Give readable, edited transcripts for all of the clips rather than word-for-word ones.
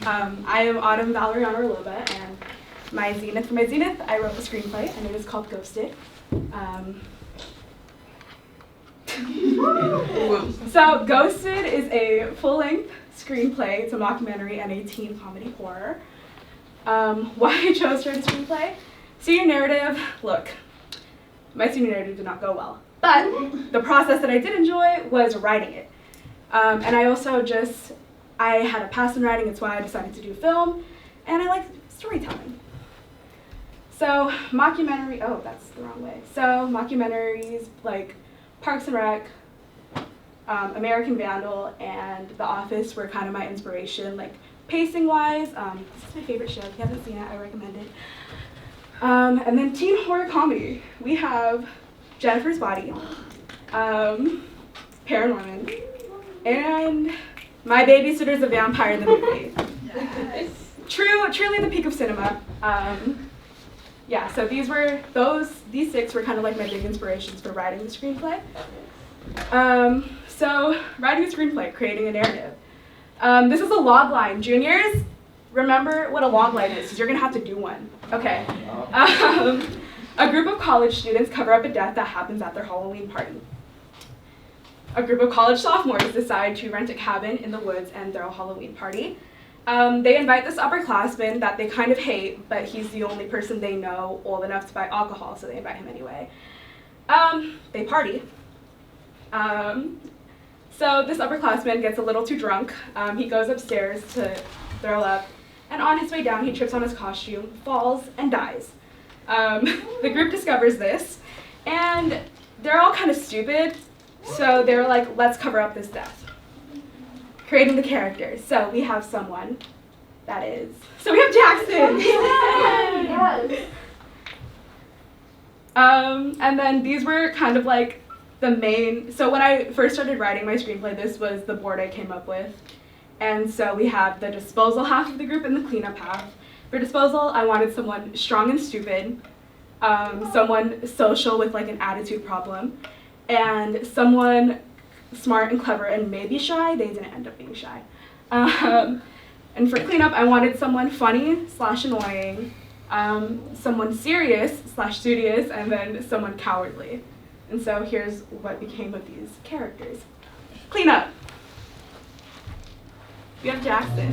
I am AutumnR, and for my Zenith, I wrote a screenplay, and it is called Ghosted. So Ghosted is a full-length screenplay. It's a mockumentary and a teen comedy horror. Why I chose for a screenplay? Senior narrative, look, my senior narrative did not go well. But the process that I did enjoy was writing it. And I also I had a passion in writing, it's why I decided to do film, and I like storytelling. So mockumentary, oh, that's the wrong way. So mockumentaries like Parks and Rec, American Vandal, and The Office were kind of my inspiration, like pacing-wise. This is my favorite show. If you haven't seen it, I recommend it. And then teen horror comedy. We have Jennifer's Body, Paranorman, and My Babysitter's a Vampire the movie. Yes. Truly the peak of cinema. Yeah, so these six were kind of like my big inspirations for writing the screenplay. So writing a screenplay, creating a narrative. This is a log line. Juniors, remember what a log line is, because you're gonna have to do one. Okay. A group of college students cover up a death that happens at their Halloween party. A group of college sophomores decide to rent a cabin in the woods and throw a Halloween party. They invite this upperclassman that they kind of hate, but he's the only person they know old enough to buy alcohol, so they invite him anyway. They party. So this upperclassman gets a little too drunk. He goes upstairs to throw up, and on his way down, he trips on his costume, falls, and dies. The group discovers this, and they're all kind of stupid, so they're like, let's cover up this death. Creating the characters. So we have someone that is. So we have Jackson. Yes. And then these were kind of like the main. So when I first started writing my screenplay, this was the board I came up with. And so we have the disposal half of the group and the cleanup half. For disposal, I wanted someone strong and stupid, someone social with like an attitude problem, and someone smart and clever and maybe shy. They didn't end up being shy. And for cleanup, I wanted someone funny / annoying, someone serious / studious, and then someone cowardly. And so here's what became of these characters. Cleanup. We have Jackson.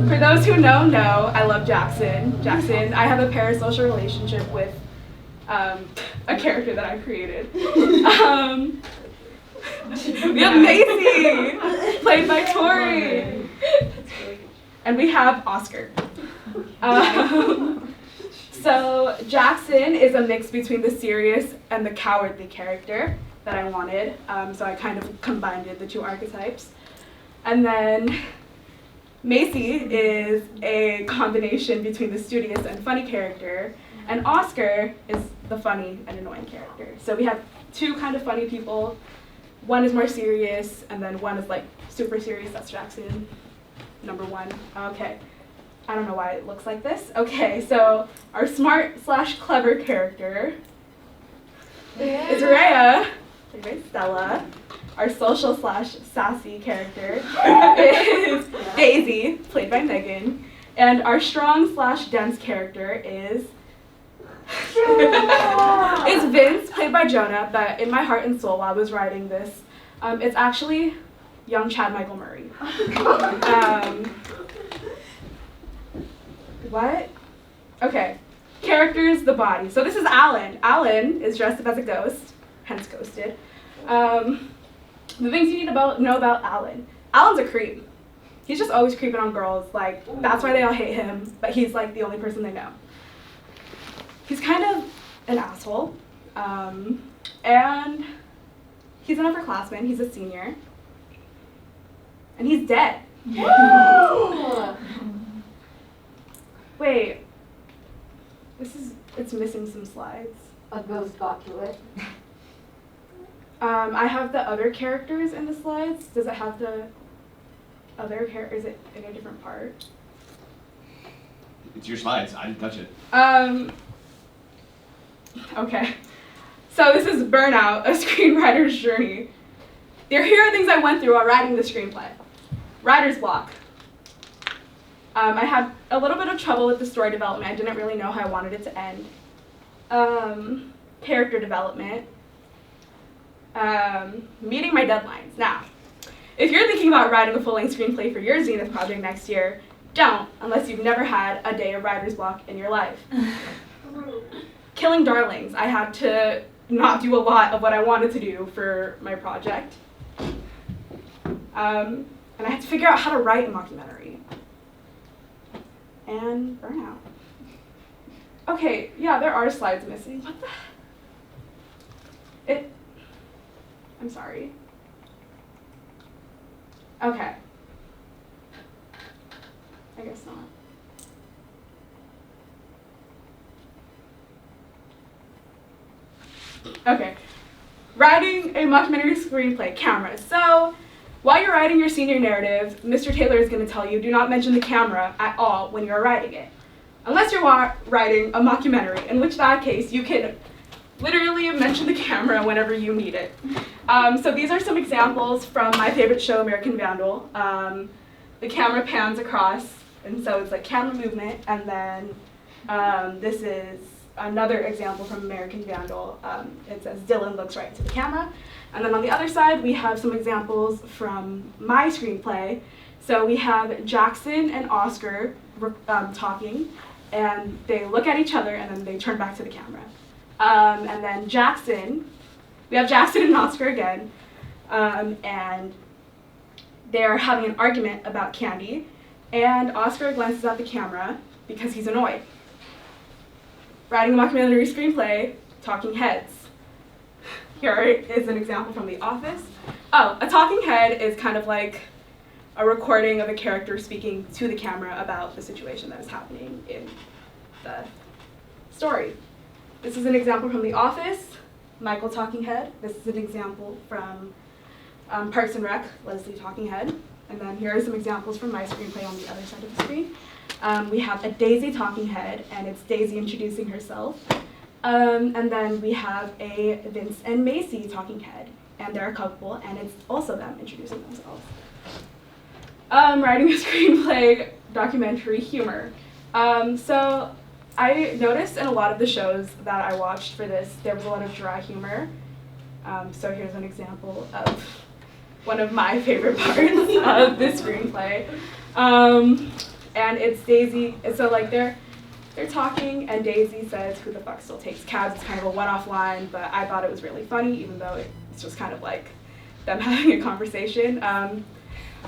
For those who know, I love Jackson. I have a parasocial relationship with a character that I created. We have Macy, played by Tori. And we have Oscar. So Jackson is a mix between the serious and the cowardly character that I wanted. So I kind of combined the two archetypes. And then Macy is a combination between the studious and funny character. And Oscar is the funny and annoying character. So we have two kind of funny people. One is more serious, and then one is like super serious. That's Jackson, number one. Okay, I don't know why it looks like this. Okay, so our smart / clever character is Rhea, played by Stella. Our social / sassy character is Daisy, played by Megan. And our strong / dense character is Vince, played by Jonah, but in my heart and soul while I was writing this, it's actually young Chad Michael Murray. What? Okay, characters, the body. So this is Alan. Alan is dressed up as a ghost, hence Ghosted. The things you need to know about Alan. Alan's a creep. He's just always creeping on girls, like, that's why they all hate him, but he's like the only person they know. He's kind of an asshole, and he's an upperclassman, he's a senior, and he's dead. Wait, it's missing some slides. A ghost got to it. I have the other characters in the slides. Does it have the other character? Is it in a different part? It's your slides. I didn't touch it. Okay. So this is Burnout, a screenwriter's journey. Here are things I went through while writing the screenplay. Writer's block. I had a little bit of trouble with the story development. I didn't really know how I wanted it to end. Character development. Meeting my deadlines. Now, if you're thinking about writing a full-length screenplay for your Zenith project next year, don't, unless you've never had a day of writer's block in your life. Killing darlings. I had to not do a lot of what I wanted to do for my project. And I had to figure out how to write a mockumentary. And Burnout. Okay, yeah, there are slides missing. What the? I'm sorry. Okay. I guess not. Okay. Writing a mockumentary screenplay, camera. So, while you're writing your senior narrative, Mr. Taylor is going to tell you, do not mention the camera at all when you're writing it. Unless you're writing a mockumentary, in which that case you can literally mention the camera whenever you need it. So these are some examples from my favorite show, American Vandal. The camera pans across, and so it's like camera movement, and then this is another example from American Vandal. It says Dylan looks right to the camera. And then on the other side, we have some examples from my screenplay. So we have Jackson and Oscar talking, and they look at each other, and then they turn back to the camera. And then Jackson, we have Jackson and Oscar again, and they're having an argument about candy, and Oscar glances at the camera because he's annoyed. Writing a mockumentary screenplay, talking heads. Here is an example from The Office. Oh, a talking head is kind of like a recording of a character speaking to the camera about the situation that is happening in the story. This is an example from The Office, Michael talking head. This is an example from Parks and Rec, Leslie talking head. And then here are some examples from my screenplay on the other side of the screen. We have a Daisy talking head, and it's Daisy introducing herself. And then we have a Vince and Macy talking head, and they're a couple, and it's also them introducing themselves. Writing a screenplay, documentary, humor. So I noticed in a lot of the shows that I watched for this, there was a lot of dry humor. So here's an example of one of my favorite parts of this screenplay. And it's Daisy, so like they're talking, and Daisy says, "Who the fuck still takes cabs?" It's kind of a one-off line, but I thought it was really funny, even though it's just kind of like them having a conversation.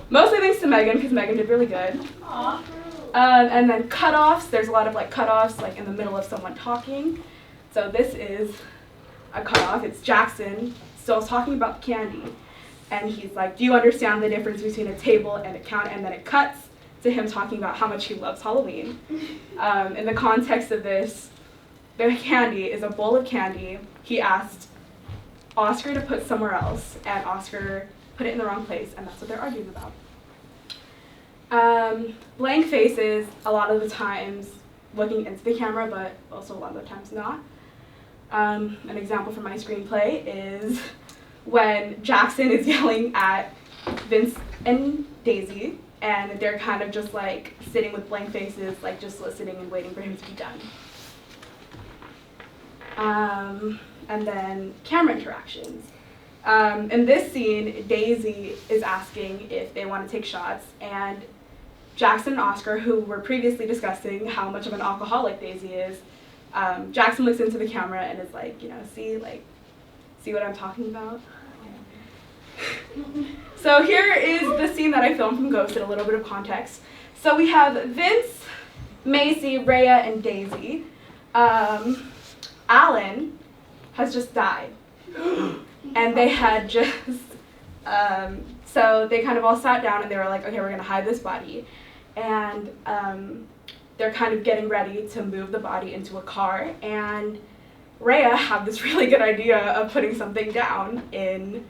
Mostly thanks to Megan, because Megan did really good. Aww. And then cutoffs, there's a lot of like cutoffs like in the middle of someone talking. So this is a cutoff. It's Jackson still talking about candy, and he's like, "Do you understand the difference between a table and a counter?" And then it cuts to him talking about how much he loves Halloween. In the context of this, the candy is a bowl of candy. He asked Oscar to put somewhere else, and Oscar put it in the wrong place, and that's what they're arguing about. Blank faces, a lot of the times looking into the camera, but also a lot of the times not. An example from my screenplay is when Jackson is yelling at Vince and Daisy, and they're kind of just like sitting with blank faces, like just listening and waiting for him to be done. And then camera interactions. In this scene, Daisy is asking if they want to take shots, and Jackson and Oscar, who were previously discussing how much of an alcoholic Daisy is, Jackson looks into the camera and is like, see what I'm talking about? So here is the scene that I filmed from Ghost in a little bit of context. So we have Vince, Macy, Rhea, and Daisy. Alan has just died. And they had just, so they kind of all sat down and they were like, okay, we're gonna hide this body. And they're kind of getting ready to move the body into a car. And Rhea had this really good idea of putting something down in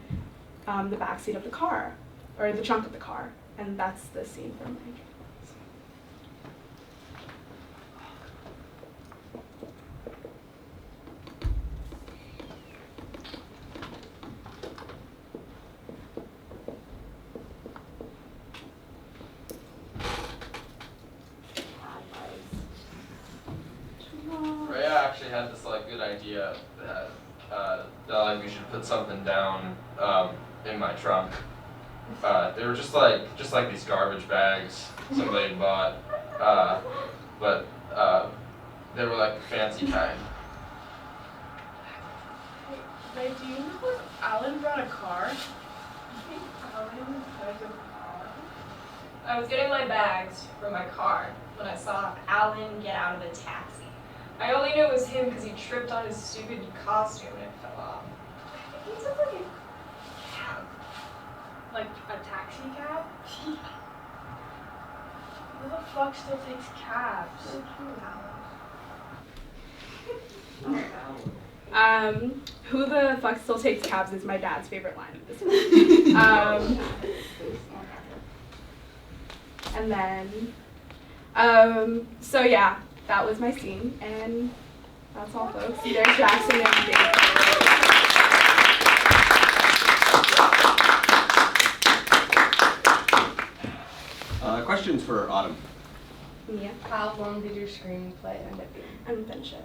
the backseat of the car, or the trunk of the car. And that's the scene from my dreams. They were just like these garbage bags somebody bought, but they were like the fancy kind. Wait, do you know if Alan brought a car? Alan has a car? I was getting my bags from my car when I saw Alan get out of the taxi. I only knew it was him because he tripped on his stupid costume and it fell off. I think he took like a cab. Like a taxi cab? Who the fuck still takes cabs? Who the fuck still takes cabs is my dad's favorite line of this movie. And then, so yeah, that was my scene, and that's all, folks. There's Jackson and Dave. Questions for Autumn? Yeah, How long did your screenplay end up being? I'm finished it.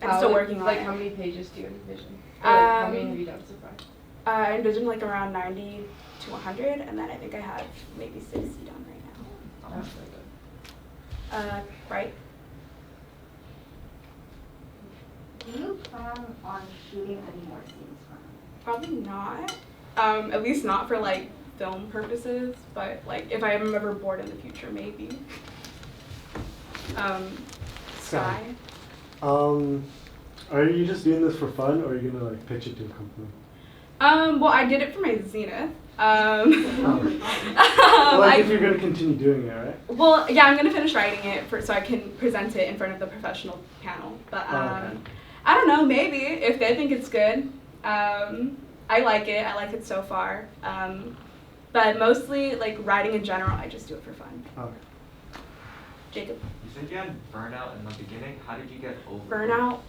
I'm still working on like, it. how many pages do you envision? Or, like, how many have you done so far? I envisioned like around 90 to 100, and then I think I have maybe 60 done right now. That's really good. Right? Do you plan on shooting any more scenes from it? Probably not. At least not for like film purposes, but like if I am ever bored in the future, maybe. Sky. Are you just doing this for fun, or are you gonna like pitch it to a company? Well, I did it for my Zenith. Like if you're gonna continue doing it, right? Well, yeah, I'm gonna finish writing it so I can present it in front of the professional panel. But Okay. I don't know, maybe if they think it's good. I like it. I like it so far. But mostly, like writing in general, I just do it for fun. Okay. Jacob. You said you had burnout in the beginning. How did you get over Burnout.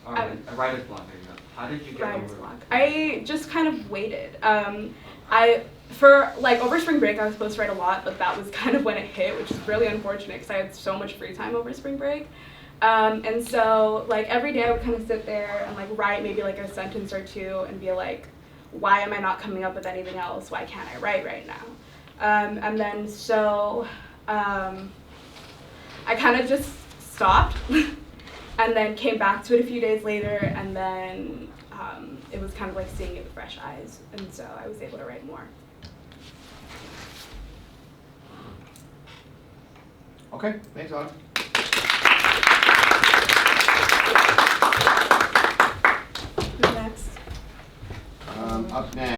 Or a writer's block, there you go. How did you get Writer's over block. I just kind of waited. For like over spring break, I was supposed to write a lot, but that was kind of when it hit, which is really unfortunate because I had so much free time over spring break. And so like every day I would kind of sit there and like write maybe like a sentence or two and be like, why am I not coming up with anything else? Why can't I write right now? And then so I kind of just stopped and then came back to it a few days later, and then it was kind of like seeing it with fresh eyes, and so I was able to write more. Okay, thanks, Autumn.